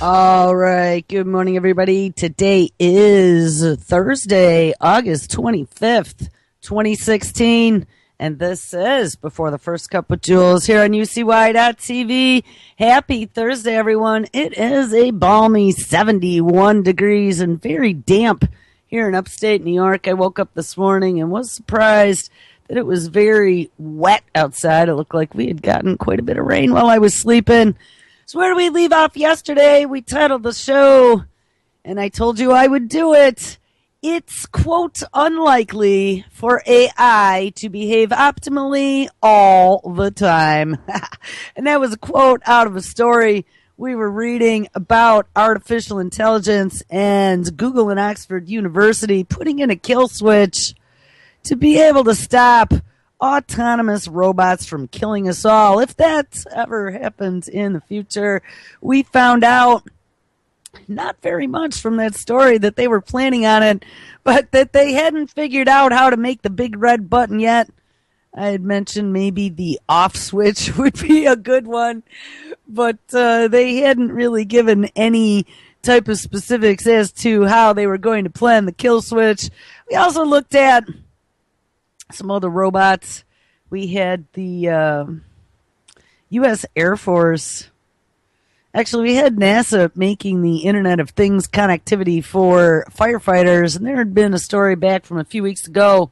All right. Good morning, everybody. Today is Thursday, August 25th, 2016. And this is Before the First Cup with Jules here on UCY.TV. Happy Thursday, everyone. It is a balmy 71 degrees and very damp here in upstate New York. I woke up this morning and was surprised that it was very wet outside. It looked like we had gotten quite a bit of rain while I was sleeping. So where do we leave off yesterday? We titled the show, and I told you I would do it. It's, quote, unlikely for AI to behave optimally all the time. And that was a quote out of a story we were reading about artificial intelligence and Google and Oxford University putting in a kill switch to be able to stop autonomous robots from killing us all. If that ever happens in the future, we found out not very much from that story that they were planning on it, but that they hadn't figured out how to make the big red button yet. I had mentioned maybe the off switch would be a good one, but they hadn't really given any type of specifics as to how they were going to plan the kill switch. We also looked at some other robots. We had the U.S. Air Force. Actually, we had NASA making the Internet of Things connectivity for firefighters, and there had been a story back from a few weeks ago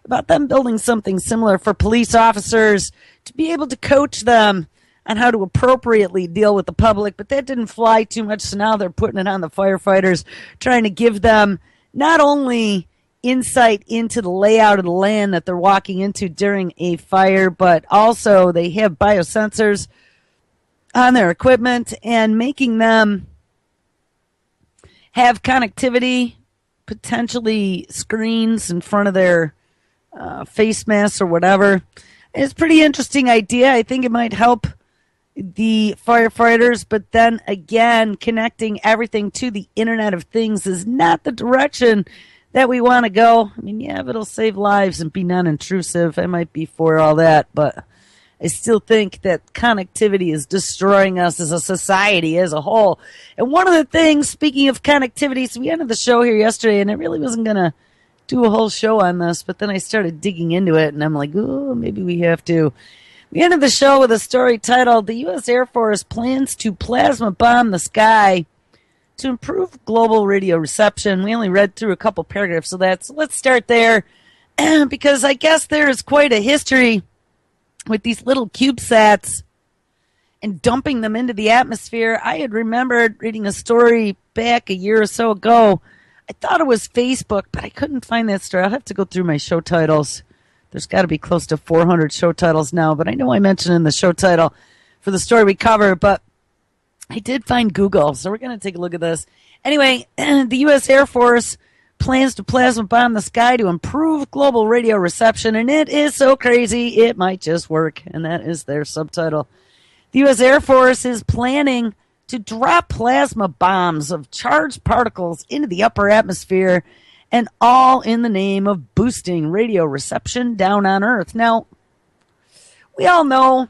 about them building something similar for police officers to be able to coach them on how to appropriately deal with the public, but that didn't fly too much, so now they're putting it on the firefighters, trying to give them not only insight into the layout of the land that they're walking into during a fire, but also they have biosensors on their equipment and making them have connectivity, potentially screens in front of their face masks or whatever. It's a pretty interesting idea. I think it might help the firefighters, but then again, connecting everything to the Internet of Things is not the direction that we want to go. I mean, yeah, if it'll save lives and be non-intrusive, I might be for all that, but I still think that connectivity is destroying us as a society as a whole. And one of the things, speaking of connectivity, so we ended the show here yesterday, and I really wasn't going to do a whole show on this, but then I started digging into it, and I'm like, oh, maybe we have to. We ended the show with a story titled, "The U.S. Air Force Plans to Plasma Bomb the Sky to Improve Global Radio Reception." We only read through a couple paragraphs of that, so let's start there, because I guess there is quite a history with these little CubeSats and dumping them into the atmosphere. I had remembered reading a story back a year or so ago. I thought it was Facebook, but I couldn't find that story. I'll have to go through my show titles. There's got to be close to 400 show titles now, but I know I mentioned in the show title for the story we cover, but I did find Google, so we're going to take a look at this. Anyway, the U.S. Air Force plans to plasma bomb the sky to improve global radio reception, and it is so crazy it might just work, and that is their subtitle. The U.S. Air Force is planning to drop plasma bombs of charged particles into the upper atmosphere, and all in the name of boosting radio reception down on Earth. Now, we all know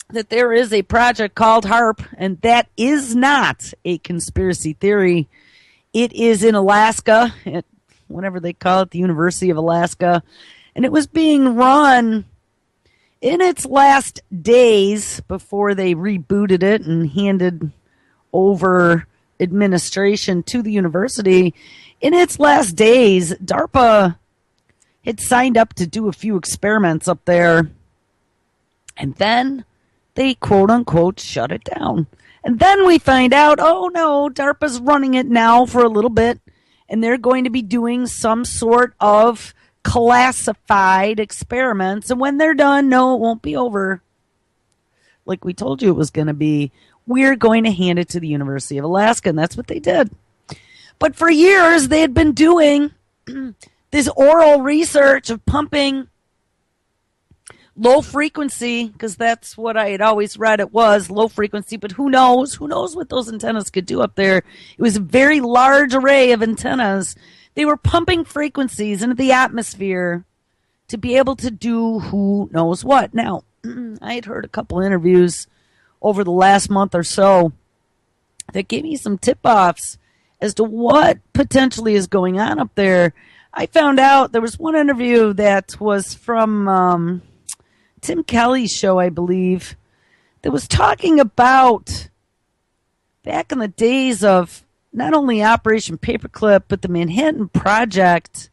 that there is a project called HARP, and that is not a conspiracy theory. It is in Alaska, at whatever they call it, the University of Alaska, and it was being run in its last days before they rebooted it and handed over administration to the university. In its last days, DARPA had signed up to do a few experiments up there, and then they quote-unquote shut it down. And then we find out, oh no, DARPA's running it now for a little bit, and they're going to be doing some sort of classified experiments. And when they're done, no, it won't be over like we told you it was going to be. We're going to hand it to the University of Alaska, and that's what they did. But for years, they had been doing this oral research of pumping low frequency, because that's what I had always read it was, low frequency, but who knows? Who knows what those antennas could do up there? It was a very large array of antennas. They were pumping frequencies into the atmosphere to be able to do who knows what. Now, I had heard a couple interviews over the last month or so that gave me some tip-offs as to what potentially is going on up there. I found out there was one interview that was from Tim Kelly's show, I believe, that was talking about back in the days of not only Operation Paperclip, but the Manhattan Project.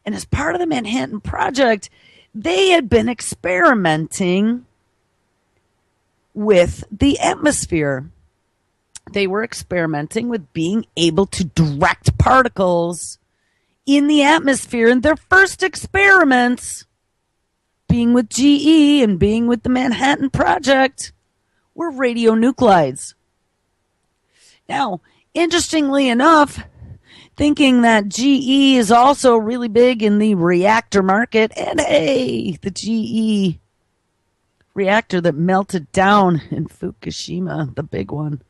And as part of the Manhattan Project, they had been experimenting with the atmosphere. They were experimenting with being able to direct particles in the atmosphere. And their first experiments, being with GE and being with the Manhattan Project, were radionuclides. Now, interestingly enough, thinking that GE is also really big in the reactor market, and hey, the GE reactor that melted down in Fukushima, the big one.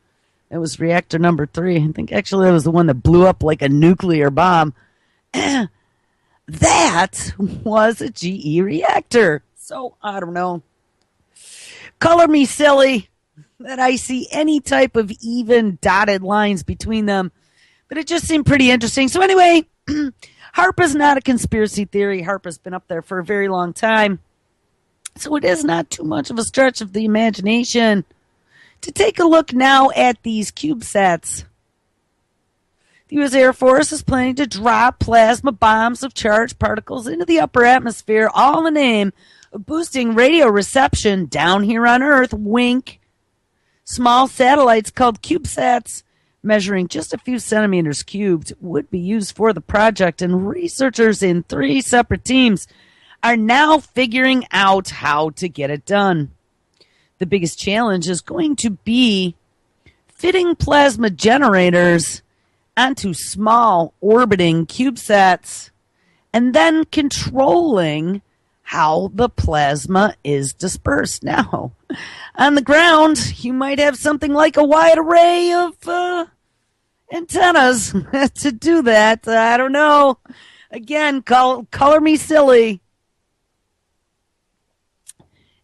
It was reactor number 3. I think actually it was the one that blew up like a nuclear bomb. That was a GE reactor. So, I don't know. Color me silly that I see any type of even dotted lines between them. But it just seemed pretty interesting. So anyway, HAARP is not a conspiracy theory. HAARP has been up there for a very long time. So it is not too much of a stretch of the imagination to take a look now at these CubeSats. The U.S. Air Force is planning to drop plasma bombs of charged particles into the upper atmosphere, all in the name of boosting radio reception down here on Earth. Wink. Small satellites called CubeSats, measuring just a few centimeters cubed, would be used for the project, and researchers in 3 separate teams are now figuring out how to get it done. The biggest challenge is going to be fitting plasma generators onto small orbiting CubeSats and then controlling how the plasma is dispersed. Now, on the ground, you might have something like a wide array of antennas to do that. I don't know. Again, color me silly.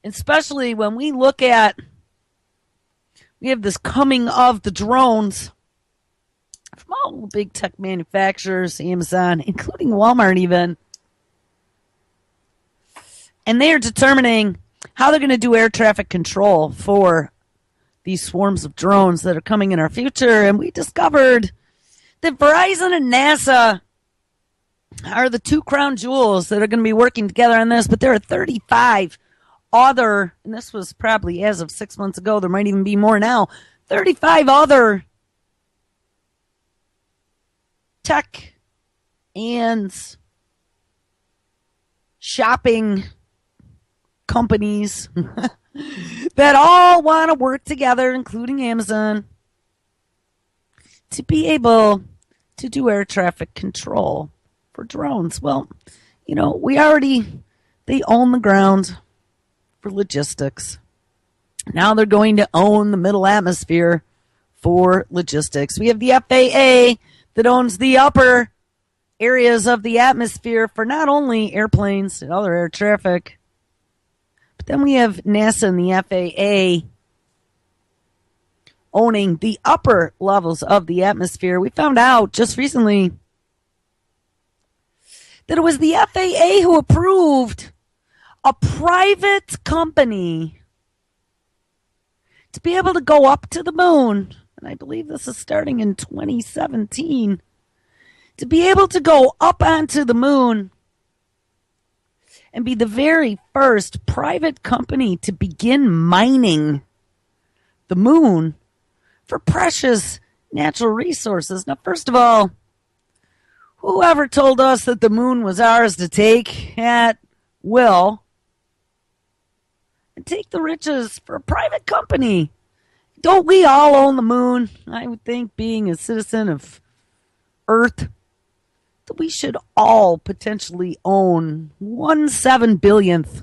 Especially when we look at, we have this coming of the drones from all the big tech manufacturers, Amazon, including Walmart even. And they are determining how they're going to do air traffic control for these swarms of drones that are coming in our future. And we discovered that Verizon and NASA are the 2 crown jewels that are going to be working together on this. But there are 35 other, and this was probably as of 6 months ago, there might even be more now, 35 other tech and shopping companies that all want to work together, including Amazon, to be able to do air traffic control for drones. Well, you know, they own the ground for logistics. Now they're going to own the middle atmosphere for logistics. We have the FAA that owns the upper areas of the atmosphere for not only airplanes and other air traffic, but then we have NASA and the FAA owning the upper levels of the atmosphere. We found out just recently that it was the FAA who approved a private company to be able to go up to the moon, and I believe this is starting in 2017, to be able to go up onto the moon and be the very first private company to begin mining the moon for precious natural resources. Now, first of all, whoever told us that the moon was ours to take at will and take the riches for a private company? Don't we all own the moon? I would think, being a citizen of Earth, that we should all potentially own 1/7 billionth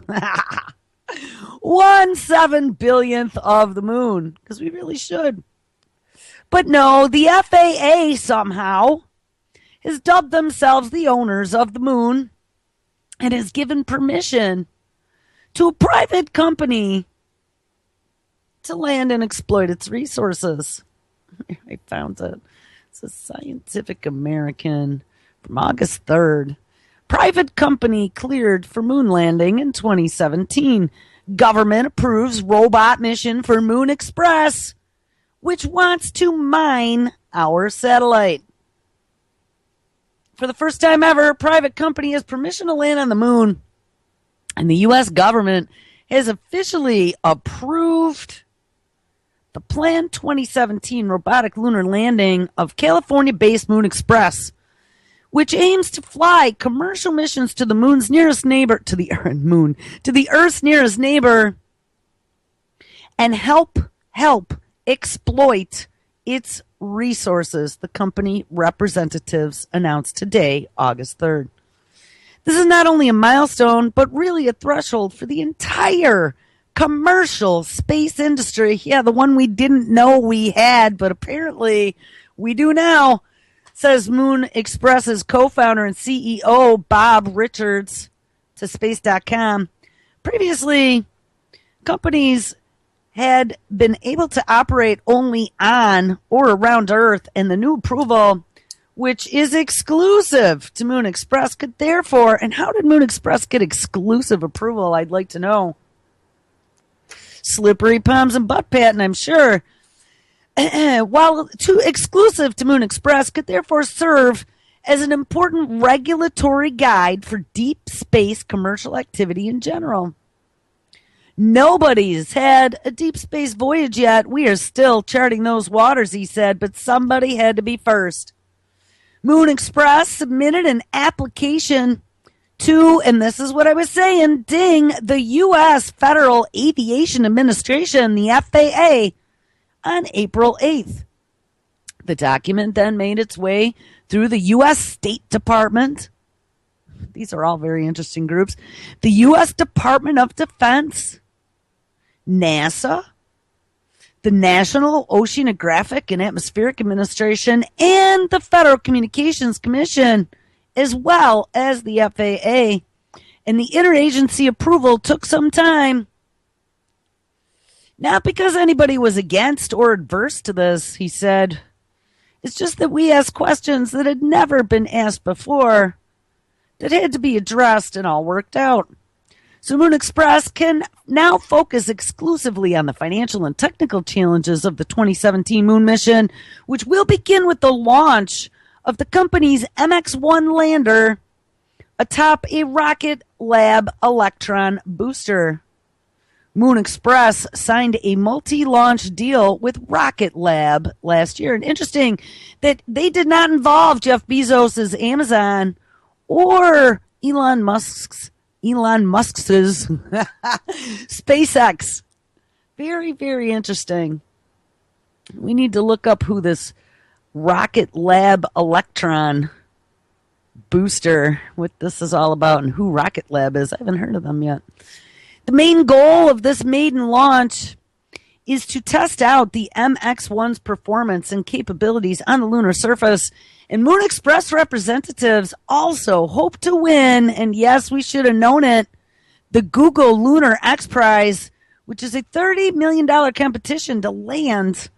1/7 billionth of the moon, because we really should. But no, the FAA somehow has dubbed themselves the owners of the moon and has given permission to a private company to land and exploit its resources. I found it. It's a Scientific American from August 3rd. Private company cleared for moon landing in 2017. Government approves robot mission for Moon Express, which wants to mine our satellite. For the first time ever, a private company has permission to land on the moon, and the U.S. government has officially approved the planned 2017 robotic lunar landing of California-based Moon Express, which aims to fly commercial missions to the moon's nearest neighbor, to the Earth's nearest neighbor, and help exploit its resources, the company representatives announced today, August 3rd. This is not only a milestone, but really a threshold for the entire commercial space industry. Yeah, the one we didn't know we had, but apparently we do now, says Moon Express's co-founder and CEO Bob Richards to space.com. Previously, companies had been able to operate only on or around Earth, and the new approval, which is exclusive to Moon Express, could therefore, and how did Moon Express get exclusive approval? I'd like to know. Slippery palms and butt patting, I'm sure. While too exclusive to Moon Express, could therefore serve as an important regulatory guide for deep space commercial activity in general. Nobody's had a deep space voyage yet. We are still charting those waters, he said, but somebody had to be first. Moon Express submitted an application to, and this is what I was saying, ding, the U.S. Federal Aviation Administration, the FAA, on April 8th. The document then made its way through the U.S. State Department. These are all very interesting groups. The U.S. Department of Defense, NASA, the National Oceanographic and Atmospheric Administration, and the Federal Communications Commission, as well as the FAA. And the interagency approval took some time. Not because anybody was against or adverse to this, he said. It's just that we asked questions that had never been asked before, that had to be addressed and all worked out. So Moon Express can now focus exclusively on the financial and technical challenges of the 2017 moon mission, which will begin with the launch of the company's MX-1 lander atop a Rocket Lab Electron booster. Moon Express signed a multi-launch deal with Rocket Lab last year. And interesting that they did not involve Jeff Bezos' Amazon or Elon Musk's SpaceX. Very, very interesting. We need to look up who this Rocket Lab Electron booster, what this is all about, and who Rocket Lab is. I haven't heard of them yet. The main goal of this maiden launch is to test out the MX-1's performance and capabilities on the lunar surface. And Moon Express representatives also hope to win, and yes, we should have known it, the Google Lunar X Prize, which is a $30 million competition to land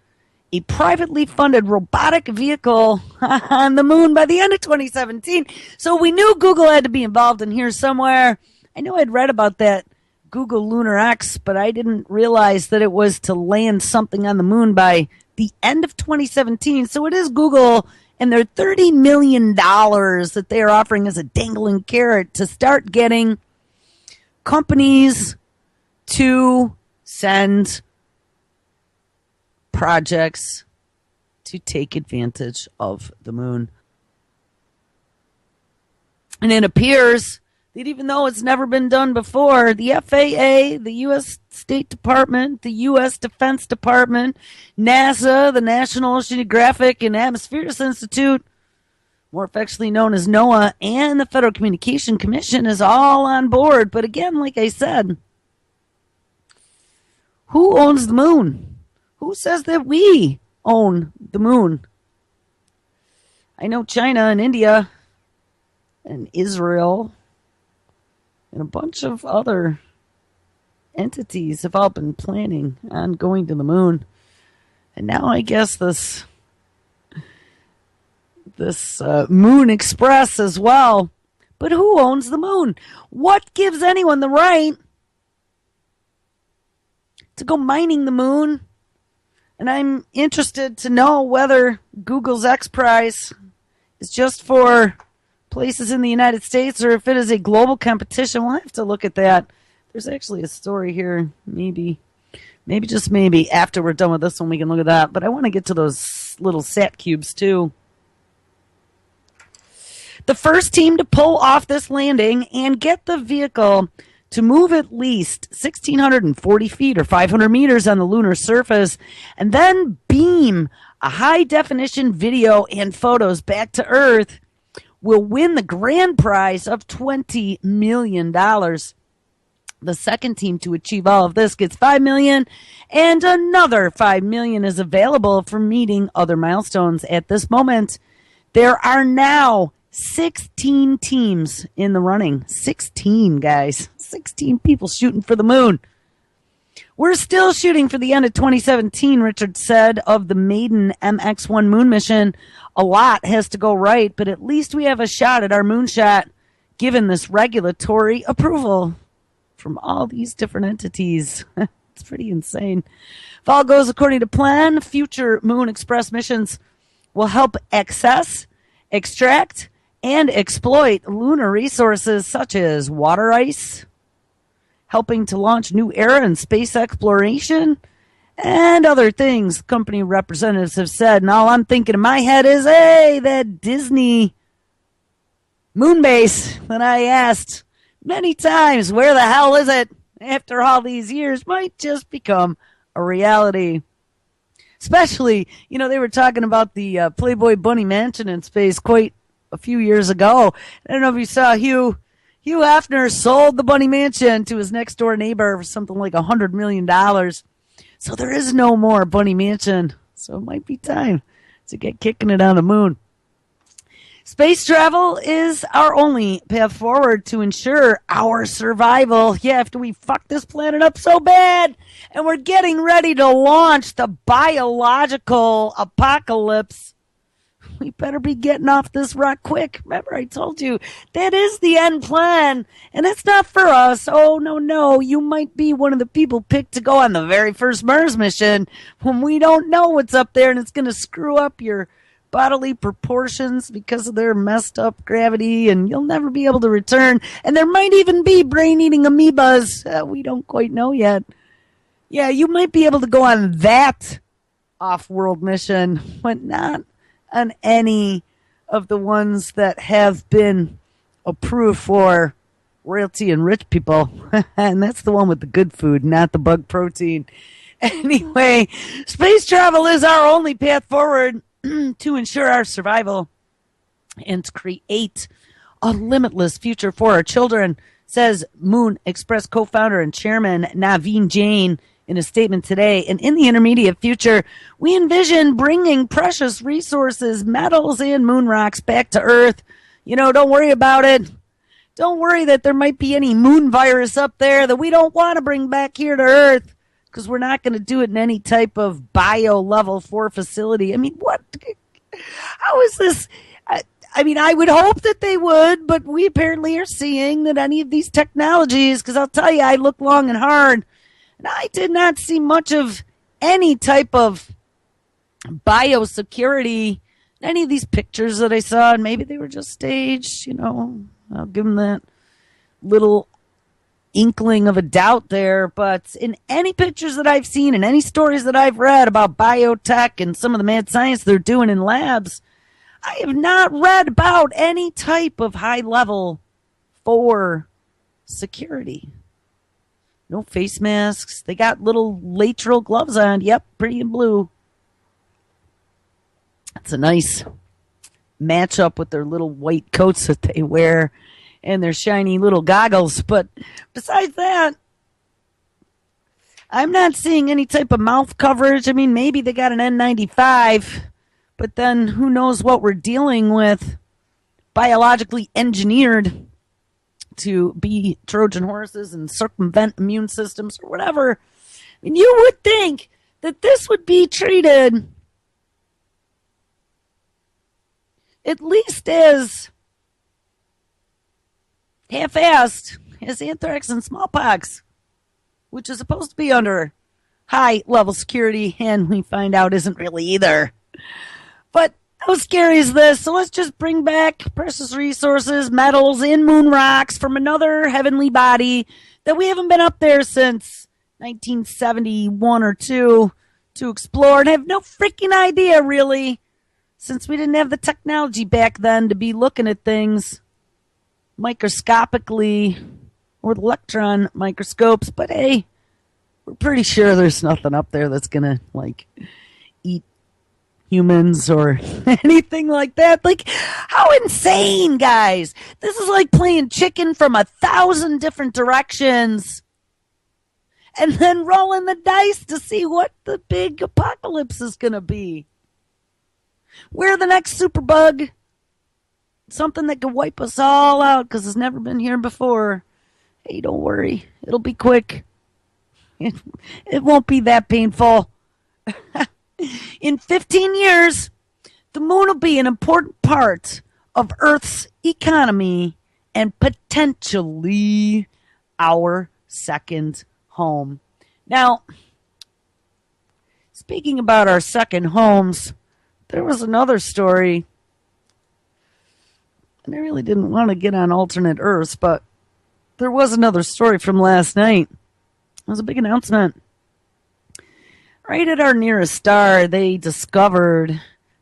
a privately funded robotic vehicle on the moon by the end of 2017. So we knew Google had to be involved in here somewhere. I know I'd read about that Google Lunar X, but I didn't realize that it was to land something on the moon by the end of 2017. So it is Google and their $30 million that they are offering as a dangling carrot to start getting companies to send projects to take advantage of the moon. And it appears that even though it's never been done before, the FAA, the U.S. State Department, the U.S. Defense Department, NASA, the National Oceanographic and Atmospheric Institute, more affectionately known as NOAA, and the Federal Communication Commission is all on board. But again, like I said, who owns the moon? Who says that we own the moon? I know China and India and Israel and a bunch of other entities have all been planning on going to the moon. And now I guess this Moon Express as well. But who owns the moon? What gives anyone the right to go mining the moon? And I'm interested to know whether Google's X Prize is just for places in the United States or if it is a global competition. We'll have to look at that. There's actually a story here, maybe just maybe after we're done with this one we can look at that. But I want to get to those little sat cubes too. The first team to pull off this landing and get the vehicle to move at least 1,640 feet or 500 meters on the lunar surface and then beam a high-definition video and photos back to Earth will win the grand prize of $20 million. The second team to achieve all of this gets $5 million, and another $5 million is available for meeting other milestones. At this moment, there are now 16 teams in the running. 16, guys. 16 people shooting for the moon. We're still shooting for the end of 2017, Richard said, of the maiden MX-1 moon mission. A lot has to go right, but at least we have a shot at our moonshot, given this regulatory approval from all these different entities. It's pretty insane. If all goes according to plan, future Moon Express missions will help access, extract, and exploit lunar resources such as water ice, helping to launch new era in space exploration, and other things company representatives have said. And all I'm thinking in my head is, hey, that Disney moon base that I asked many times, where the hell is it after all these years, might just become a reality. Especially, they were talking about the Playboy Bunny Mansion in space quite a few years ago. I don't know if you saw Hugh Hefner sold the Bunny Mansion to his next door neighbor for something like $100 million. So there is no more Bunny Mansion. So it might be time to get kicking it on the moon. Space travel is our only path forward to ensure our survival. Yeah, after we fuck this planet up so bad and we're getting ready to launch the biological apocalypse, we better be getting off this rock quick. Remember, I told you, that is the end plan, and it's not for us. Oh, no, you might be one of the people picked to go on the very first Mars mission when we don't know what's up there, and it's going to screw up your bodily proportions because of their messed up gravity, and you'll never be able to return. And there might even be brain-eating amoebas. We don't quite know yet. Yeah, you might be able to go on that off-world mission, but not on any of the ones that have been approved for royalty and rich people. And that's the one with the good food, not the bug protein. Anyway, space travel is our only path forward to ensure our survival and to create a limitless future for our children, says Moon Express co-founder and chairman Naveen Jain in a statement today. And in the intermediate future, we envision bringing precious resources, metals, and moon rocks back to Earth. Don't worry about it. Don't worry that there might be any moon virus up there that we don't want to bring back here to Earth, because we're not going to do it in any type of bio level 4 facility. I mean, what? How is this? I would hope that they would, but we apparently are seeing that any of these technologies, because I'll tell you, I looked long and hard, and I did not see much of any type of biosecurity in any of these pictures that I saw, and maybe they were just staged, I'll give them that little inkling of a doubt there. But in any pictures that I've seen and any stories that I've read about biotech and some of the mad science they're doing in labs, I have not read about any type of high level for security. No face masks. They got little lateral gloves on. Yep, pretty in blue. That's a nice matchup with their little white coats that they wear and their shiny little goggles. But besides that, I'm not seeing any type of mouth coverage. I mean, maybe they got an N95, but then who knows what we're dealing with biologically engineered to be Trojan horses and circumvent immune systems or whatever. I mean, you would think that this would be treated at least as half-assed as anthrax and smallpox, which is supposed to be under high level security, and we find out isn't really either. But how scary is this? So let's just bring back precious resources, metals, and moon rocks from another heavenly body that we haven't been up there since 1971 or 2 to explore, and have no freaking idea, really, since we didn't have the technology back then to be looking at things microscopically or with electron microscopes. But hey, we're pretty sure there's nothing up there that's gonna eat humans or anything like that. Like, how insane, guys! This is like playing chicken from 1,000 different directions and then rolling the dice to see what the big apocalypse is gonna be. We're the next superbug. Something that can wipe us all out because it's never been here before. Hey, don't worry. It'll be quick. It won't be that painful. In 15 years, the moon will be an important part of Earth's economy and potentially our second home. Now, speaking about our second homes, there was another story, and I really didn't want to get on alternate Earths, but there was another story from last night. It was a big announcement. Right at our nearest star, they discovered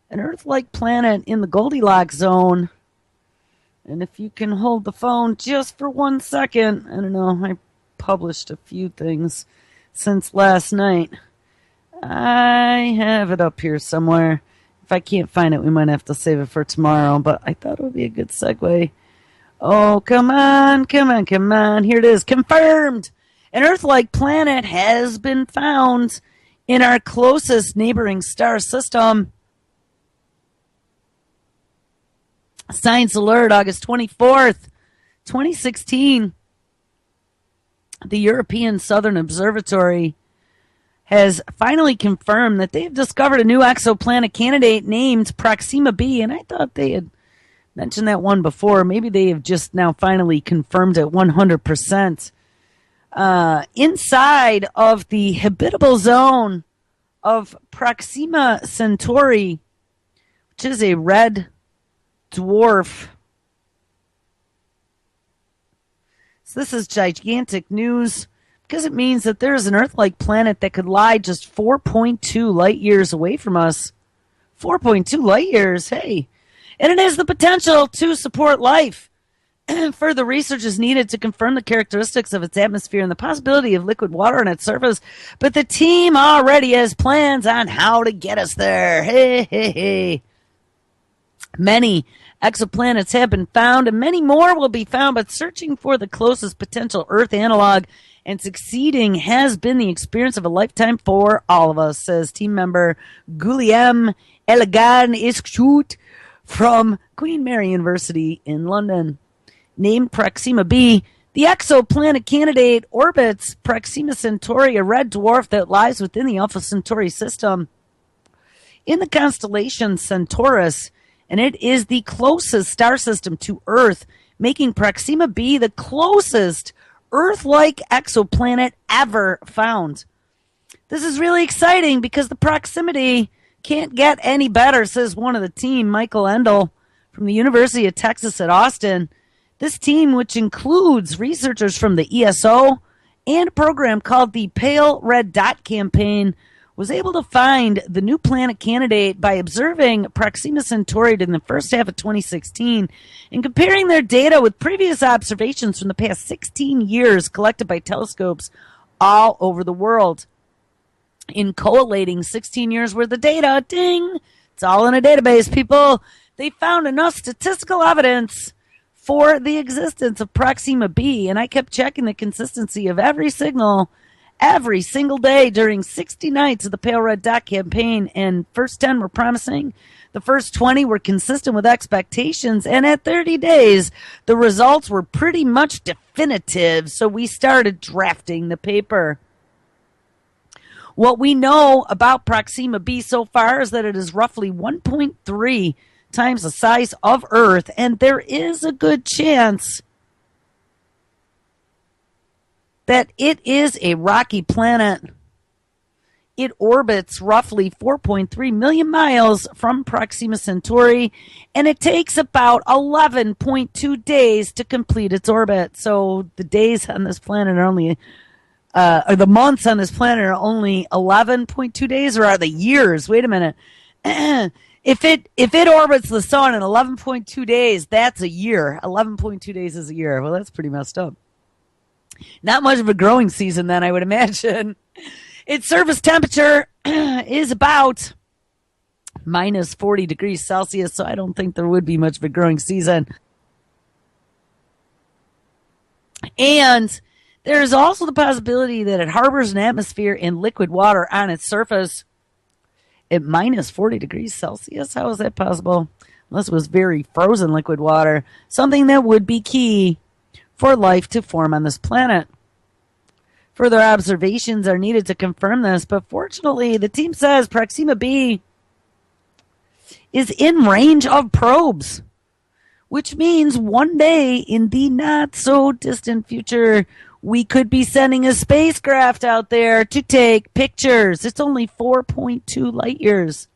an Earth-like planet in the Goldilocks zone. And if you can hold the phone just for 1 second, I don't know, I published a few things since last night. I have it up here somewhere. If I can't find it, we might have to save it for tomorrow, but I thought it would be a good segue. Oh, come on, come on, come on. Here it is. Confirmed! An Earth-like planet has been found in our closest neighboring star system. Science Alert, August 24th, 2016. The European Southern Observatory has finally confirmed that they have discovered a new exoplanet candidate named Proxima b, and I thought they had mentioned that one before. Maybe they have just now finally confirmed it 100%. Inside of the habitable zone of Proxima Centauri, which is a red dwarf. So this is gigantic news because it means that there is an Earth-like planet that could lie just 4.2 light years away from us. 4.2 light years, hey. And it has the potential to support life. Further research is needed to confirm the characteristics of its atmosphere and the possibility of liquid water on its surface. But the team already has plans on how to get us there. Hey, hey, hey. Many exoplanets have been found, and many more will be found, but searching for the closest potential Earth analog and succeeding has been the experience of a lifetime for all of us, says team member Guillaume Elegant-Ischout from Queen Mary University in London. Named Proxima b, the exoplanet candidate orbits Proxima Centauri, a red dwarf that lies within the Alpha Centauri system in the constellation Centaurus, and it is the closest star system to Earth, making Proxima b the closest Earth-like exoplanet ever found. This is really exciting because the proximity can't get any better, says one of the team, Michael Endel from the University of Texas at Austin. This team, which includes researchers from the ESO and a program called the Pale Red Dot Campaign, was able to find the new planet candidate by observing Proxima Centauri in the first half of 2016 and comparing their data with previous observations from the past 16 years collected by telescopes all over the world. In collating 16 years worth of data, ding, it's all in a database, people, they found enough statistical evidence for the existence of Proxima b, and I kept checking the consistency of every signal every single day during 60 nights of the Pale Red Dot campaign, and first 10 were promising. The first 20 were consistent with expectations, and at 30 days, the results were pretty much definitive, so we started drafting the paper. What we know about Proxima b so far is that it is roughly 1.3 times the size of Earth, and there is a good chance that it is a rocky planet. It orbits roughly 4.3 million miles from Proxima Centauri, and it takes about 11.2 days to complete its orbit. So the days on this planet are only, or the months on this planet are only 11.2 days, or are the years? Wait a minute. If it orbits the sun in 11.2 days, that's a year. 11.2 days is a year. Well, that's pretty messed up. Not much of a growing season then, I would imagine. Its surface temperature is about minus 40 degrees Celsius, so I don't think there would be much of a growing season. And there's also the possibility that it harbors an atmosphere and liquid water on its surface at minus 40 degrees Celsius. How is that possible? Unless it was very frozen liquid water, something that would be key for life to form on this planet. Further observations are needed to confirm this, but fortunately, the team says Proxima b is in range of probes, which means one day in the not so distant future, we could be sending a spacecraft out there to take pictures. It's only 4.2 light years.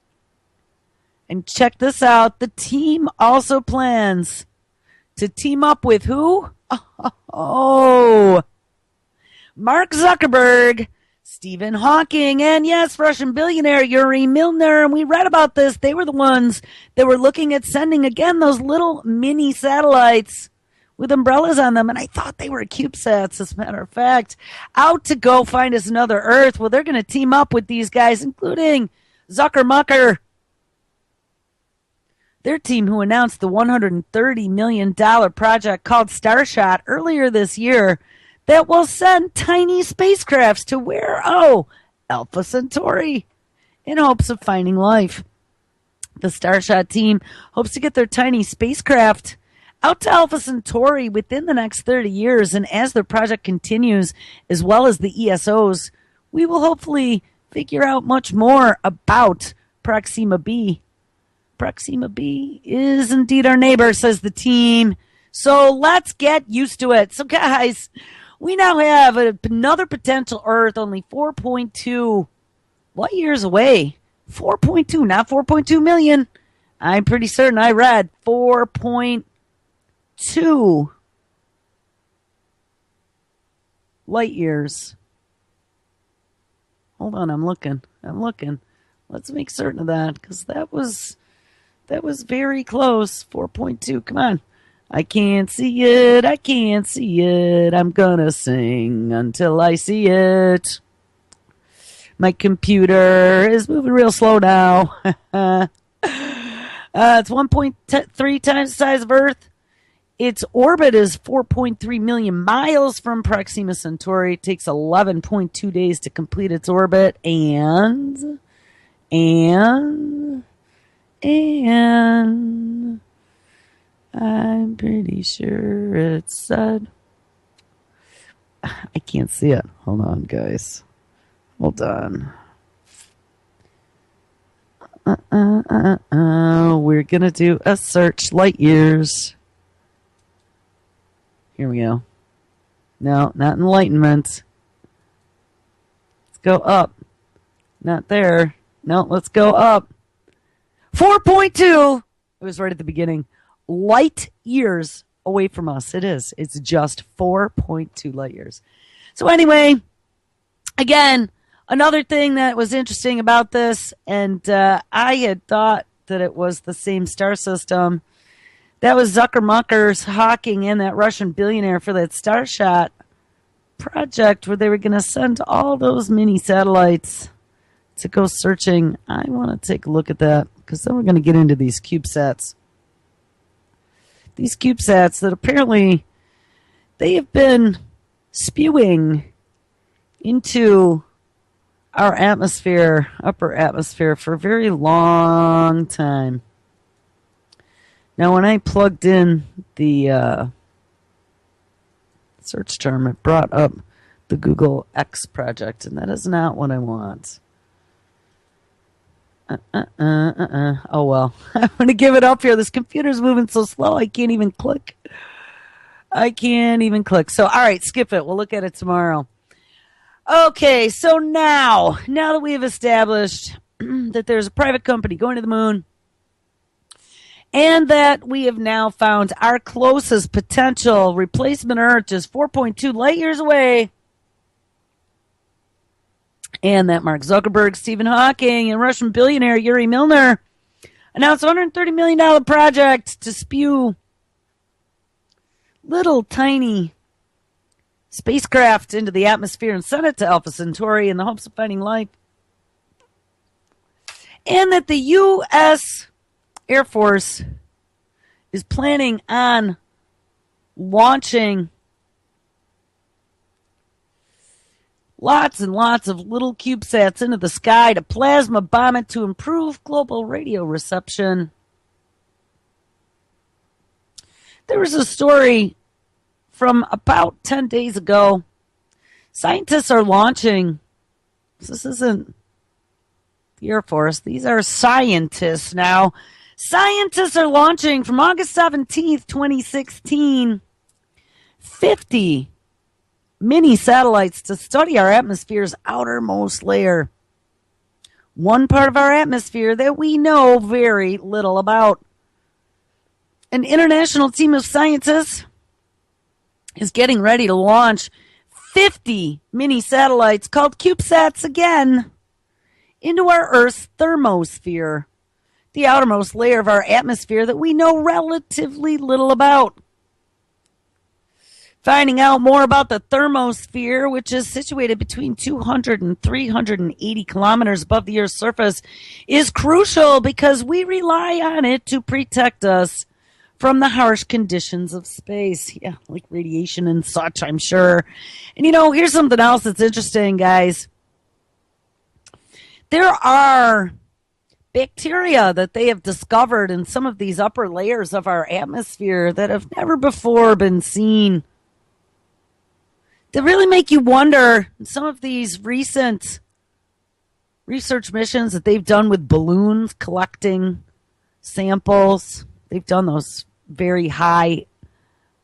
And check this out. The team also plans to team up with who? Oh, Mark Zuckerberg, Stephen Hawking, and yes, Russian billionaire Yuri Milner. And we read about this. They were the ones that were looking at sending, again, those little mini satellites with umbrellas on them. And I thought they were CubeSats, as a matter of fact, out to go find us another Earth. Well, they're going to team up with these guys, including Zuckermucker, their team, who announced the $130 million project called Starshot earlier this year, that will send tiny spacecrafts to where? Oh, Alpha Centauri, in hopes of finding life. The Starshot team hopes to get their tiny spacecraft out to Alpha Centauri within the next 30 years, and as their project continues, as well as the ESOs, we will hopefully figure out much more about Proxima b. Proxima b is indeed our neighbor, says the team. So let's get used to it. So guys, we now have another potential Earth only 4.2 light years away. 4.2, not 4.2 million. I'm pretty certain I read 4.2 light years. Hold on, I'm looking. Let's make certain of that, because that was very close. 4.2, come on. I can't see it. I'm gonna sing until I see it. My computer is moving real slow now. It's 1.3 times the size of Earth. Its orbit is 4.3 million miles from Proxima Centauri. It takes 11.2 days to complete its orbit, and I'm pretty sure it said, I can't see it. Hold on, guys. Hold on. We're gonna do a search. Light years. Here we go. No, not enlightenment. Let's go up. Not there. No, let's go up. 4.2. It was right at the beginning. Light years away from us. It is. It's just 4.2 light years. So anyway, again, another thing that was interesting about this, and I had thought that it was the same star system. That was Zuckermucker's Hawking and that Russian billionaire for that Starshot project where they were going to send all those mini satellites to go searching. I want to take a look at that, because then we're going to get into these CubeSats. These CubeSats that apparently they have been spewing into our atmosphere, upper atmosphere, for a very long time. Now, when I plugged in the search term, it brought up the Google X project, and that is not what I want. Oh, well. I'm going to give it up here. This computer's moving so slow, I can't even click. So, all right, skip it. We'll look at it tomorrow. Okay, so now that we have established that there's a private company going to the moon, and that we have now found our closest potential replacement Earth just 4.2 light years away, and that Mark Zuckerberg, Stephen Hawking, and Russian billionaire Yuri Milner announced a $130 million project to spew little tiny spacecraft into the atmosphere and send it to Alpha Centauri in the hopes of finding life. And that the U.S. Air Force is planning on launching lots and lots of little CubeSats into the sky to plasma bomb it to improve global radio reception. There was a story from about 10 days ago. Scientists are launching, this isn't the Air Force, these are scientists now. Scientists are launching from August 17th, 2016, 50 mini satellites to study our atmosphere's outermost layer. One part of our atmosphere that we know very little about. An international team of scientists is getting ready to launch 50 mini satellites called CubeSats again into our Earth's thermosphere, the outermost layer of our atmosphere that we know relatively little about. Finding out more about the thermosphere, which is situated between 200 and 380 kilometers above the Earth's surface, is crucial because we rely on it to protect us from the harsh conditions of space. Yeah, like radiation and such, I'm sure. And here's something else that's interesting, guys. There are bacteria that they have discovered in some of these upper layers of our atmosphere that have never before been seen. They really make you wonder. Some of these recent research missions that they've done with balloons collecting samples, they've done those very high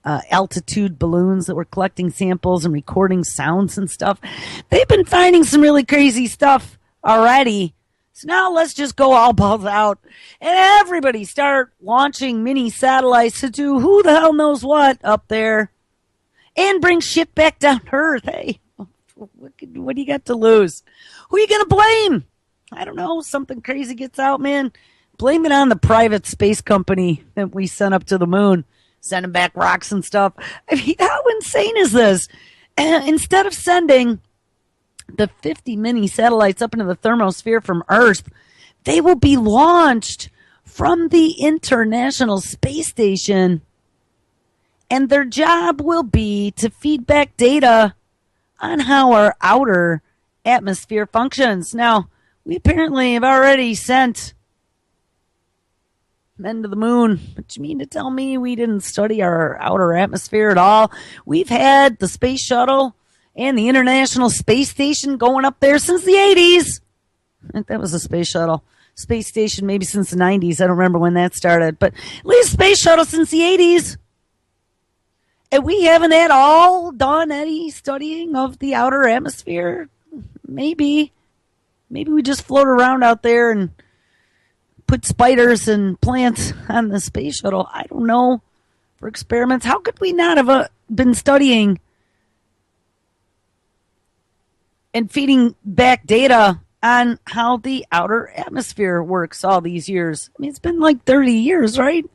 altitude balloons that were collecting samples and recording sounds and stuff. They've been finding some really crazy stuff already. So now let's just go all balls out and everybody start launching mini satellites to do who the hell knows what up there and bring shit back down to Earth. Hey, what do you got to lose? Who are you going to blame? I don't know. Something crazy gets out, man. Blame it on the private space company that we sent up to the moon, sending back rocks and stuff. I mean, how insane is this? Instead of sending the 50 mini satellites up into the thermosphere from Earth, they will be launched from the International Space Station. And their job will be to feed back data on how our outer atmosphere functions. Now, we apparently have already sent men to the moon. But you mean to tell me we didn't study our outer atmosphere at all? We've had the space shuttle and the International Space Station going up there since the 80s. I think that was a space shuttle. Space station maybe since the 90s. I don't remember when that started. But at least space shuttle since the 80s. And we haven't at all done any studying of the outer atmosphere. Maybe we just float around out there and put spiders and plants on the space shuttle. I don't know. For experiments. How could we not have been studying and feeding back data on how the outer atmosphere works all these years? I mean, it's been like 30 years, right?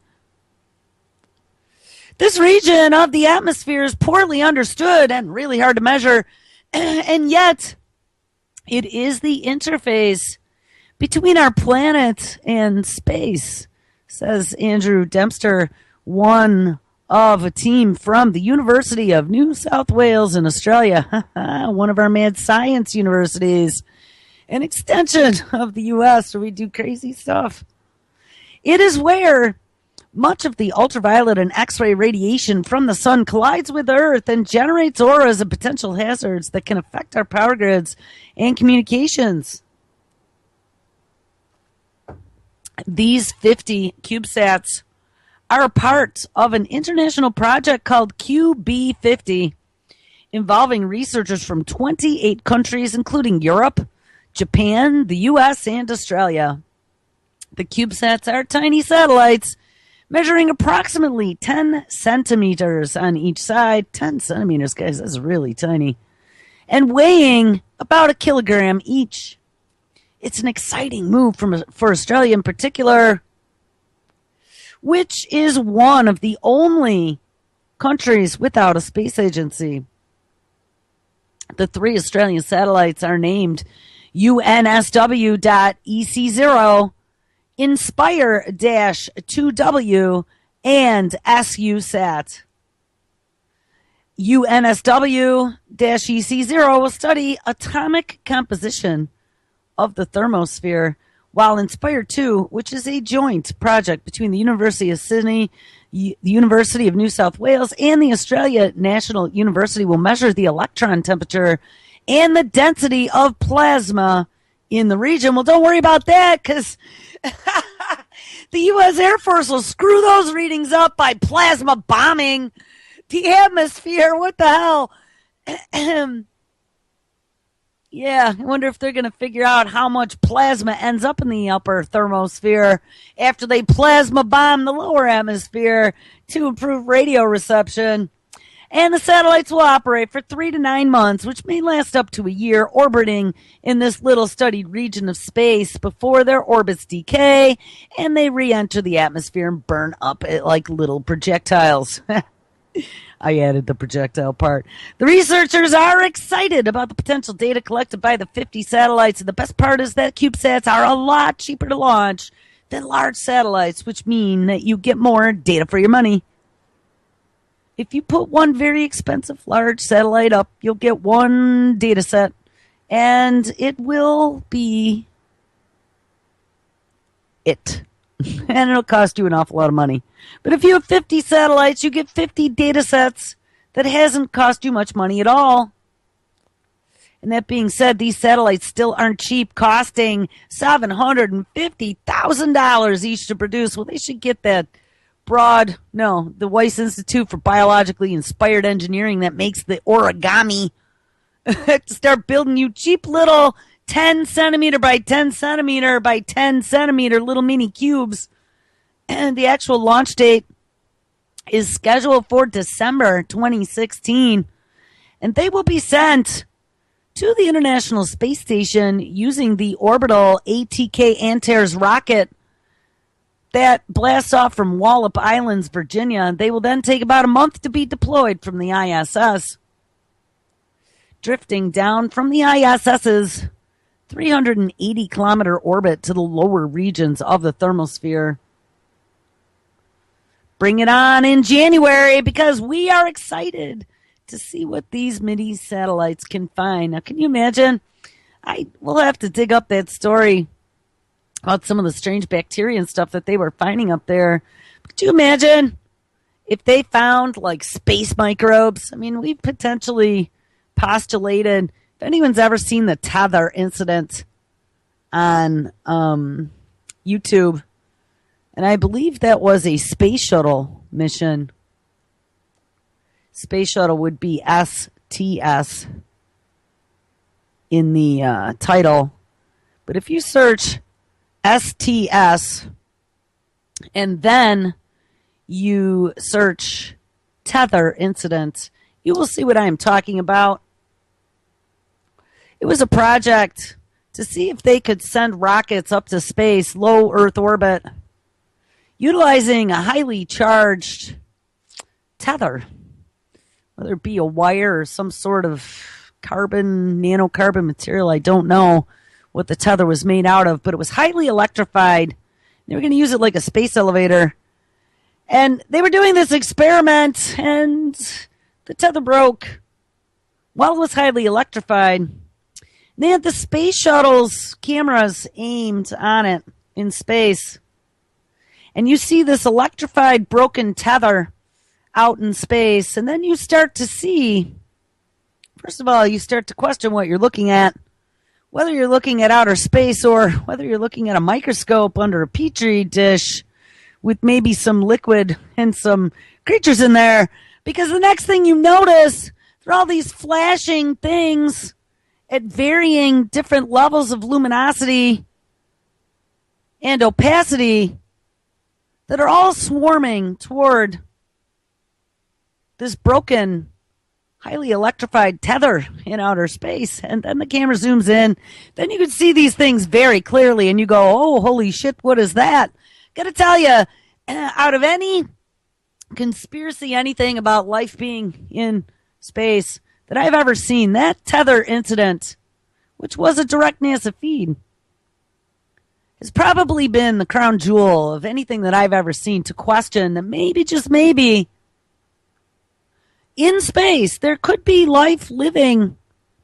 This region of the atmosphere is poorly understood and really hard to measure, and yet it is the interface between our planet and space, says Andrew Dempster, one of a team from the University of New South Wales in Australia, one of our mad science universities, an extension of the U.S. where we do crazy stuff. It is where Much of the ultraviolet and X-ray radiation from the sun collides with Earth and generates auras of potential hazards that can affect our power grids and communications. These 50 CubeSats are a part of an international project called QB50, involving researchers from 28 countries, including Europe, Japan, the US, and Australia. The CubeSats are tiny satellites measuring approximately 10 centimeters on each side. 10 centimeters, guys, that's really tiny. And weighing about a kilogram each. It's an exciting move for Australia in particular, which is one of the only countries without a space agency. The 3 Australian satellites are named UNSW.EC0, Inspire-2W, and SUSAT. UNSW-EC0 will study atomic composition of the thermosphere, while Inspire 2, which is a joint project between the University of Sydney, the University of New South Wales, and the Australia National University, will measure the electron temperature and the density of plasma in the region. Well, don't worry about that, because the U.S. Air Force will screw those readings up by plasma bombing the atmosphere. What the hell? Yeah, I wonder if they're going to figure out how much plasma ends up in the upper thermosphere after they plasma bomb the lower atmosphere to improve radio reception. And the satellites will operate for 3 to 9 months, which may last up to a year, orbiting in this little studied region of space before their orbits decay and they re-enter the atmosphere and burn up like little projectiles. I added the projectile part. The researchers are excited about the potential data collected by the 50 satellites, and the best part is that CubeSats are a lot cheaper to launch than large satellites, which mean that you get more data for your money. If you put one very expensive large satellite up, you'll get one data set, and it will be it. And it'll cost you an awful lot of money. But if you have 50 satellites, you get 50 data sets that hasn't cost you much money at all. And that being said, these satellites still aren't cheap, costing $750,000 each to produce. Well, they should get that the Weiss Institute for Biologically Inspired Engineering that makes the origami to start building you cheap little 10 centimeter by 10 centimeter by 10 centimeter little mini cubes. And the actual launch date is scheduled for December 2016. And they will be sent to the International Space Station using the orbital ATK Antares rocket that blasts off from Wallop Islands, Virginia. They will then take about a month to be deployed from the ISS. Drifting down from the ISS's 380-kilometer orbit to the lower regions of the thermosphere. Bring it on in January, because we are excited to see what these mini satellites can find. Now, can you imagine? We'll have to dig up that story about some of the strange bacteria and stuff that they were finding up there. Could you imagine if they found like space microbes? I mean, we've potentially postulated, if anyone's ever seen the Tether incident on YouTube, and I believe that was a space shuttle mission. Space shuttle would be STS in the title. But if you search STS and then you search Tether incident, you will see what I am talking about. It was a project to see if they could send rockets up to space, low Earth orbit, utilizing a highly charged tether, whether it be a wire or some sort of nanocarbon material. I don't know what the tether was made out of, but it was highly electrified. They were going to use it like a space elevator. And they were doing this experiment, and the tether broke while it was highly electrified. They had the space shuttle's cameras aimed on it in space. and you see this electrified broken tether out in space, and then you start to see, first of all, you start to question what you're looking at, whether you're looking at outer space or whether you're looking at a microscope under a petri dish with maybe some liquid and some creatures in there. Because the next thing you notice, there are all these flashing things at varying different levels of luminosity and opacity that are all swarming toward this broken, highly electrified tether in outer space. And then the camera zooms in. Then you can see these things very clearly, and you go, oh, holy shit, what is that? Gotta tell you, out of any conspiracy, anything about life being in space that I've ever seen, that tether incident, which was a direct NASA feed, has probably been the crown jewel of anything that I've ever seen to question that maybe, just maybe, in space there could be life living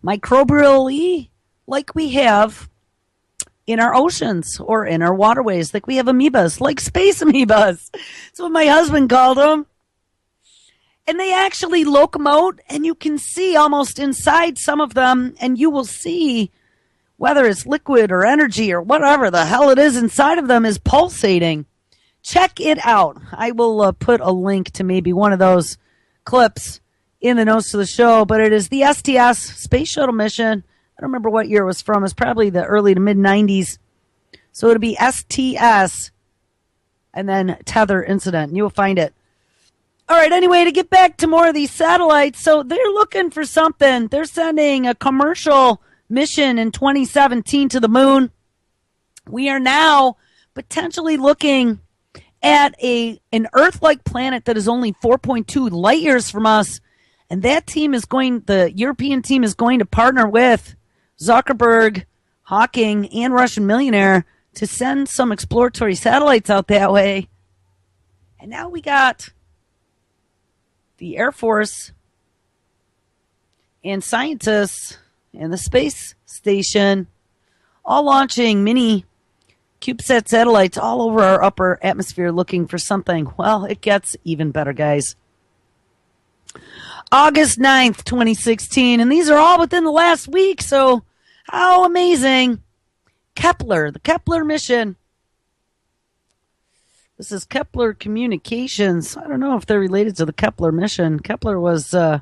microbially like we have in our oceans or in our waterways, like we have amoebas, like space amoebas. That's what my husband called them. And they actually locomote, and you can see almost inside some of them, and you will see whether it's liquid or energy or whatever the hell it is inside of them is pulsating. Check it out. I will put a link to maybe one of those clips in the notes to the show, but it is the STS space shuttle mission. I don't remember what year it was from. It's probably the early to mid 90s. So it'll be STS and then tether incident. You will find it. All right, anyway, to get back to more of these satellites, so they're looking for something. They're sending a commercial mission in 2017 to the moon. We are now potentially looking at an Earth-like planet that is only 4.2 light years from us. And that team is the European team is going to partner with Zuckerberg, Hawking, and Russian millionaire to send some exploratory satellites out that way. And now we got the Air Force and scientists and the space station all launching mini CubeSat satellites all over our upper atmosphere looking for something. Well, it gets even better, guys. August 9th, 2016, and these are all within the last week, so how amazing. Kepler, the Kepler mission. This is Kepler Communications. I don't know if they're related to the Kepler mission. Kepler was, they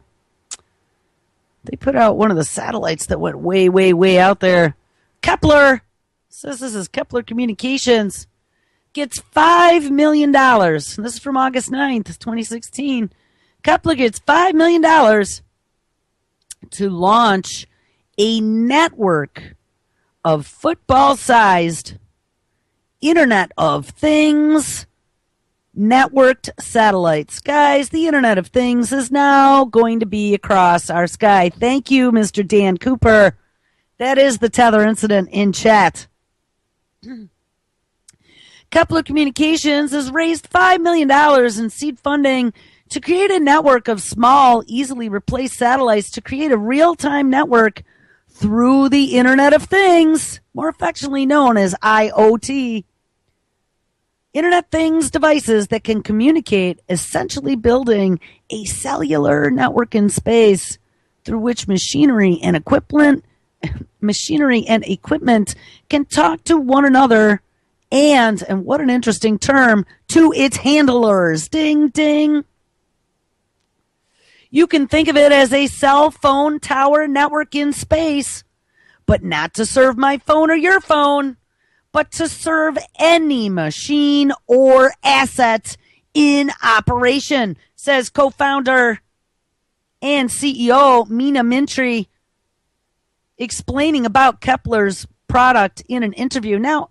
put out one of the satellites that went way, way, way out there. Kepler says this is Kepler Communications. Gets $5 million. This is from August 9th, 2016. Kepler gets $5 million to launch a network of football-sized Internet of Things networked satellites. Guys, the Internet of Things is now going to be across our sky. Thank you, Mr. Dan Cooper. That is the tether incident in chat. Kepler Communications has raised $5 million in seed funding to create a network of small, easily replaced satellites to create a real-time network through the Internet of Things, more affectionately known as IoT. Internet Things devices that can communicate, essentially building a cellular network in space through which machinery and equipment can talk to one another and what an interesting term, to its handlers. Ding, ding. You can think of it as a cell phone tower network in space, but not to serve my phone or your phone, but to serve any machine or asset in operation, says co-founder and CEO Meena Mintry, explaining about Kepler's product in an interview. Now,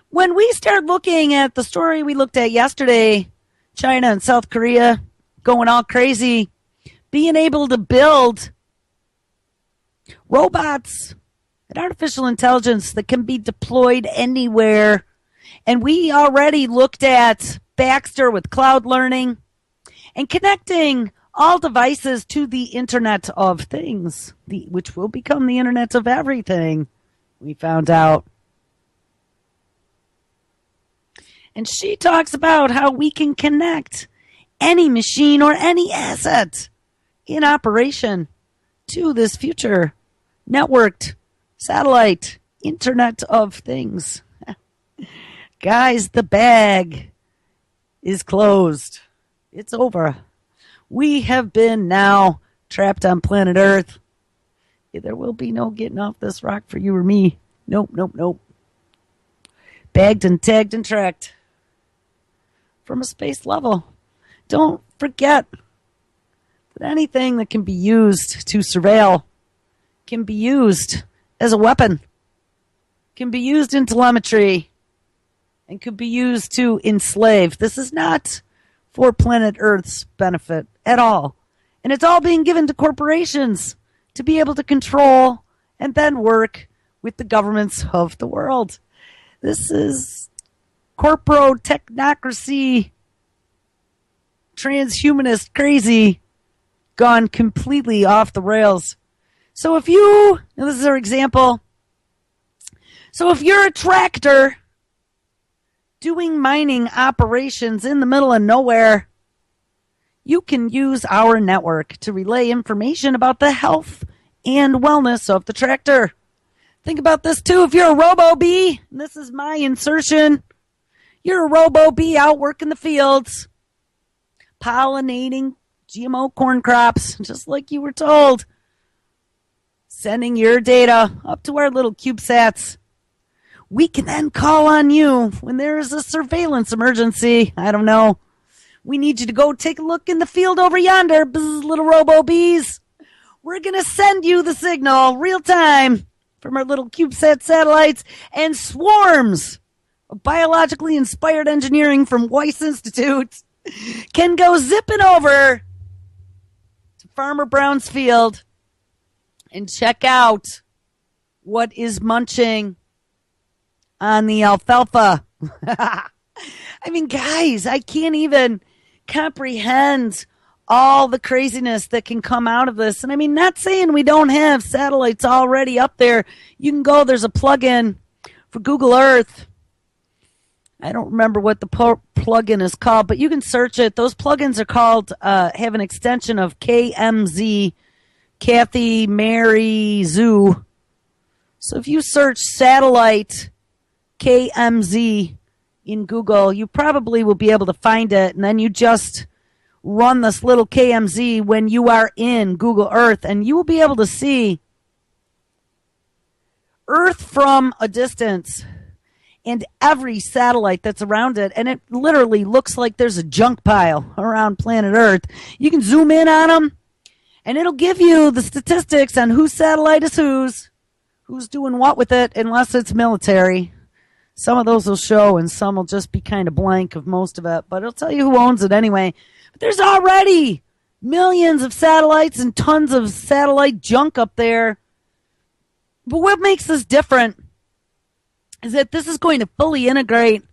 when we start looking at the story we looked at yesterday, China and South Korea going all crazy, being able to build robots and artificial intelligence that can be deployed anywhere. And we already looked at Baxter with cloud learning and connecting all devices to the Internet of Things, which will become the Internet of Everything, we found out. And she talks about how we can connect any machine or any asset in operation to this future networked satellite Internet of Things. Guys, the bag is closed. It's over. We have been now trapped on planet Earth. There will be no getting off this rock for you or me. Nope, nope, nope. Bagged and tagged and tracked from a space level. Don't forget that anything that can be used to surveil can be used as a weapon, can be used in telemetry, and could be used to enslave. This is not for planet Earth's benefit at all. And it's all being given to corporations to be able to control and then work with the governments of the world. This is corporate technocracy, transhumanist crazy, gone completely off the rails. So if you, and this is our example, so if you're a tractor doing mining operations in the middle of nowhere, you can use our network to relay information about the health and wellness of the tractor. Think about this too. If you're a robo-bee, and this is my insertion, you're a robo-bee out working the fields, pollinating GMO corn crops, just like you were told, sending your data up to our little CubeSats. We can then call on you when there is a surveillance emergency. I don't know. We need you to go take a look in the field over yonder, bzz, little robo-bees. We're going to send you the signal real time from our little CubeSat satellites, and swarms of biologically inspired engineering from Weiss Institute can go zipping over to Farmer Brown's field and check out what is munching on the alfalfa. I mean, guys, I can't even comprehend all the craziness that can come out of this. And I mean, not saying we don't have satellites already up there. You can go, there's a plugin for Google Earth. I don't remember what the plugin is called, but you can search it. Those plugins are called, have an extension of KMZ, Kathy Mary Zoo. So if you search satellite KMZ in Google, you probably will be able to find it. And then you just run this little KMZ when you are in Google Earth, and you will be able to see Earth from a distance and every satellite that's around it. And it literally looks like there's a junk pile around planet Earth. You can zoom in on them, and it'll give you the statistics on whose satellite is who's doing what with it, unless it's military. Some of those will show, and some will just be kind of blank of most of it, but it'll tell you who owns it anyway. But there's already millions of satellites and tons of satellite junk up there. But what makes this different is that this is going to fully integrate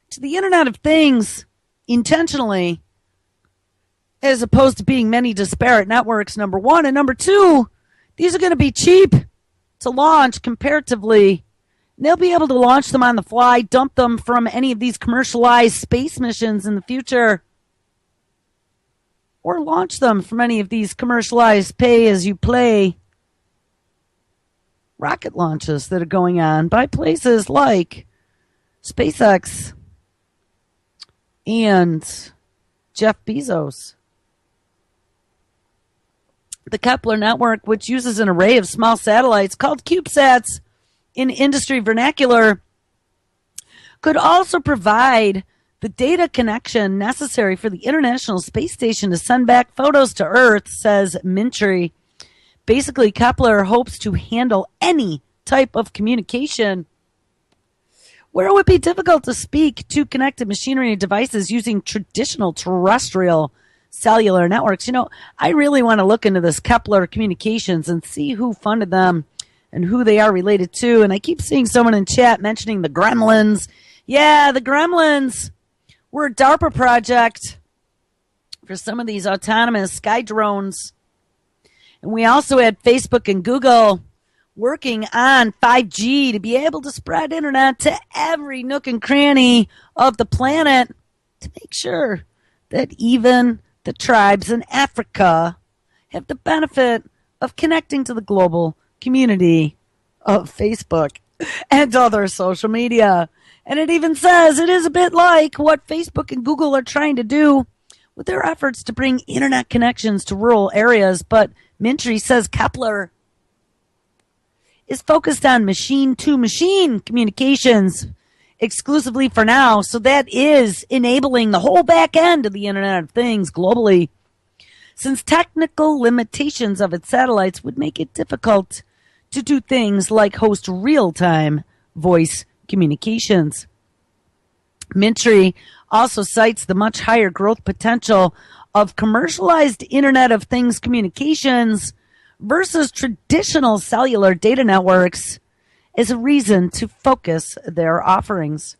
to the Internet of Things intentionally, as opposed to being many disparate networks, number one. And number two, these are going to be cheap to launch comparatively. They'll be able to launch them on the fly, dump them from any of these commercialized space missions in the future, or launch them from any of these commercialized pay-as-you-play rocket launches that are going on by places like SpaceX and Jeff Bezos. The Kepler network, which uses an array of small satellites called CubeSats in industry vernacular, could also provide the data connection necessary for the International Space Station to send back photos to Earth, says Mintry. Basically, Kepler hopes to handle any type of communication where it would be difficult to speak to connected machinery and devices using traditional terrestrial cellular networks. You know, I really want to look into this Kepler Communications and see who funded them and who they are related to. And I keep seeing someone in chat mentioning the Gremlins. Yeah, the Gremlins were a DARPA project for some of these autonomous sky drones. And we also had Facebook and Google working on 5G to be able to spread internet to every nook and cranny of the planet to make sure that even the tribes in Africa have the benefit of connecting to the global community of Facebook and other social media. And it even says it is a bit like what Facebook and Google are trying to do with their efforts to bring internet connections to rural areas. But Mintry says Kepler is focused on machine-to-machine communications exclusively for now. So that is enabling the whole back end of the Internet of Things globally, since technical limitations of its satellites would make it difficult to do things like host real-time voice communications. Mintry also cites the much higher growth potential of commercialized Internet of Things communications versus traditional cellular data networks as a reason to focus their offerings.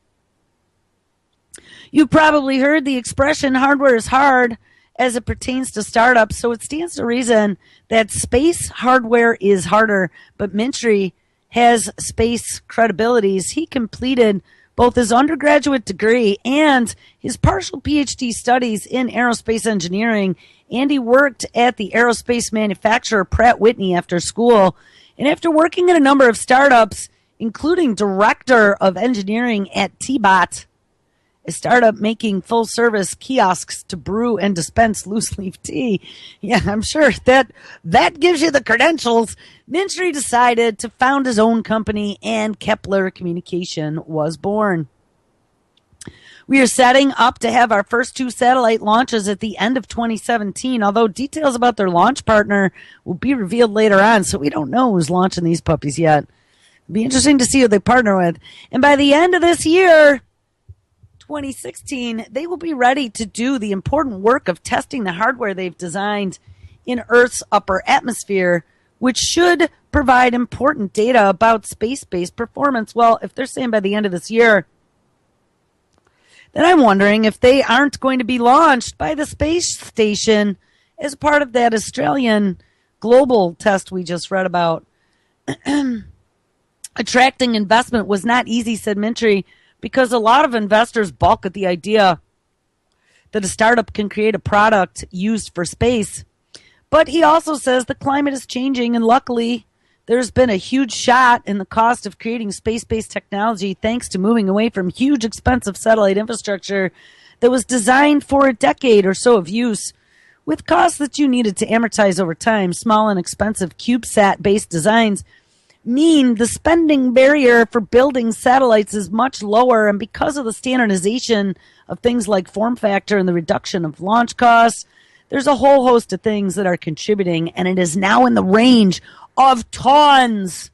You've probably heard the expression hardware is hard as it pertains to startups, so it stands to reason that space hardware is harder, but Mintry has space credibilities. He completed both his undergraduate degree and his partial PhD studies in aerospace engineering, and he worked at the aerospace manufacturer Pratt Whitney after school. And after working at a number of startups, including director of engineering at T-Bot, a startup making full-service kiosks to brew and dispense loose-leaf tea. Yeah, I'm sure that gives you the credentials. Mintry decided to found his own company, and Kepler Communication was born. We are setting up to have our first 2 satellite launches at the end of 2017, although details about their launch partner will be revealed later on, so we don't know who's launching these puppies yet. It'll be interesting to see who they partner with. And by the end of this year, 2016, they will be ready to do the important work of testing the hardware they've designed in Earth's upper atmosphere, which should provide important data about space-based performance. Well, if they're saying by the end of this year, then I'm wondering if they aren't going to be launched by the space station as part of that Australian global test we just read about. Attracting investment was not easy, said Mintry, because a lot of investors balk at the idea that a startup can create a product used for space. But he also says the climate is changing, and luckily there's been a huge shot in the cost of creating space-based technology thanks to moving away from huge, expensive satellite infrastructure that was designed for a decade or so of use, with costs that you needed to amortize over time. Small and expensive CubeSat-based designs mean the spending barrier for building satellites is much lower, and because of the standardization of things like form factor and the reduction of launch costs, there's a whole host of things that are contributing, and it is now in the range of tons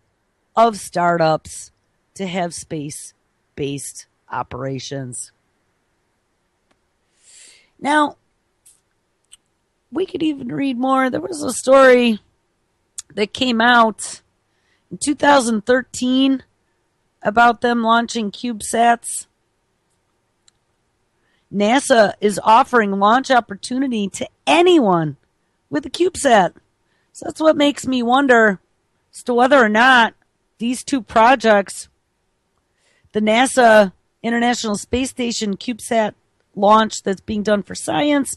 of startups to have space-based operations. Now, we could even read more. There was a story that came out in 2013 about them launching CubeSats. NASA is offering launch opportunity to anyone with a CubeSat. So that's what makes me wonder as to whether or not these 2 projects, the NASA International Space Station CubeSat launch that's being done for science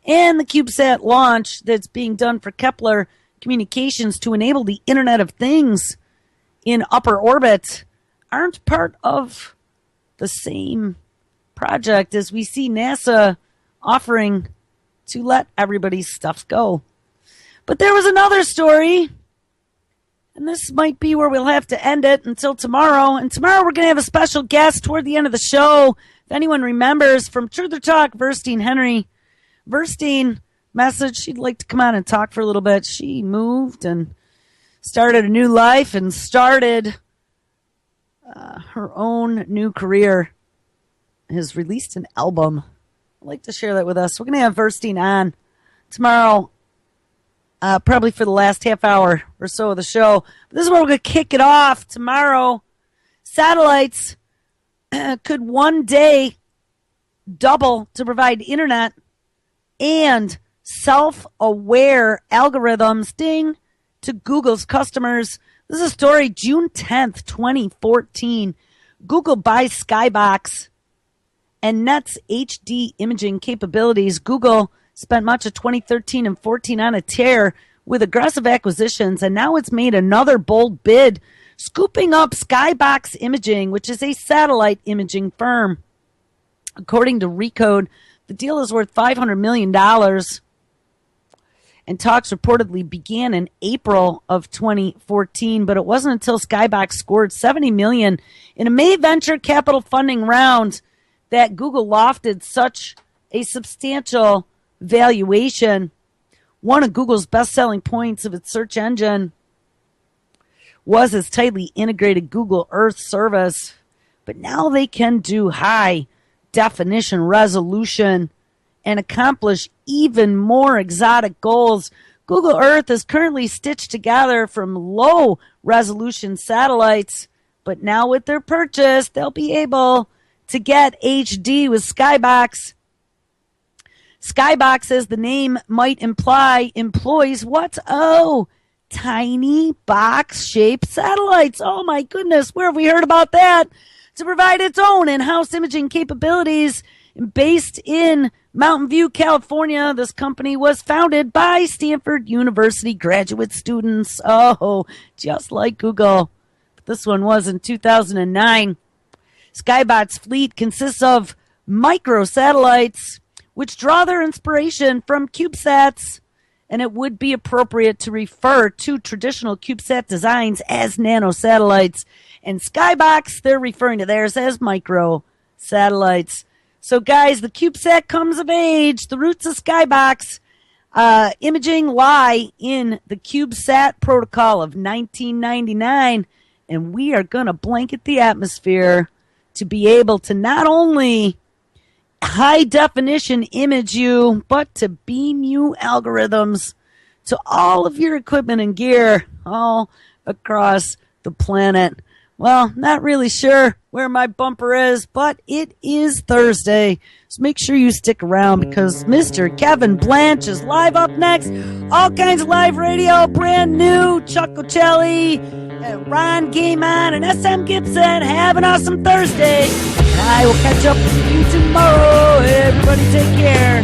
and the CubeSat launch that's being done for Kepler Communications to enable the Internet of Things in upper orbit, aren't part of the same project as we see NASA offering to let everybody's stuff go. But there was another story, and this might be where we'll have to end it until tomorrow. And tomorrow we're going to have a special guest toward the end of the show. If anyone remembers, from Truth or Talk, Verstein Henry. Verstein messaged she'd like to come on and talk for a little bit. She moved and started a new life and started her own new career. Has released an album. I'd like to share that with us. We're going to have Verstein on tomorrow, probably for the last half hour or so of the show. But this is where we're going to kick it off tomorrow. Satellites could one day double to provide internet and self-aware algorithms, ding, to Google's customers. This is a story, June 10th, 2014. Google buys Skybox and Net's HD imaging capabilities. Google spent much of 2013 and 14 on a tear with aggressive acquisitions, and now it's made another bold bid, scooping up Skybox Imaging, which is a satellite imaging firm. According to Recode, the deal is worth $500 million, and talks reportedly began in April of 2014, but it wasn't until Skybox scored $70 million in a May venture capital funding round that Google lofted such a substantial valuation. One of Google's best-selling points of its search engine was its tightly integrated Google Earth service, but now they can do high-definition resolution and accomplish even more exotic goals. Google Earth is currently stitched together from low-resolution satellites, but now with their purchase, they'll be able to get HD with Skybox. Skybox, as the name might imply, employs what? Oh, tiny box-shaped satellites. Oh my goodness, where have we heard about that? To provide its own in-house imaging capabilities. Based in Mountain View, California, this company was founded by Stanford University graduate students. Oh, just like Google. But this one was in 2009. Skybot's fleet consists of microsatellites, which draw their inspiration from CubeSats, and it would be appropriate to refer to traditional CubeSat designs as nanosatellites. And Skybox, they're referring to theirs as microsatellites. So, guys, the CubeSat comes of age. The roots of Skybox imaging lie in the CubeSat protocol of 1999, and we are going to blanket the atmosphere to be able to not only high-definition image you, but to beam you algorithms to all of your equipment and gear all across the planet. Well, not really sure where my bumper is, but it is Thursday. So make sure you stick around because Mr. Kevin Blanche is live up next. All kinds of live radio, brand new. Chuck Ocelli, and Ron Gaiman, and SM Gibson. Have an awesome Thursday. And I will catch up with you tomorrow. Everybody take care.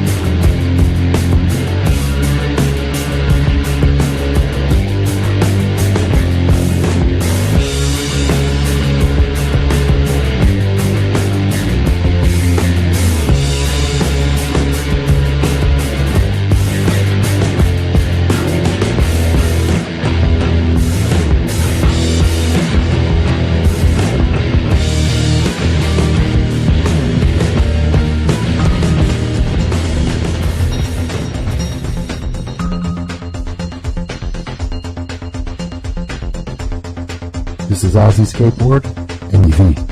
This is Ozzy Skateboard and EV.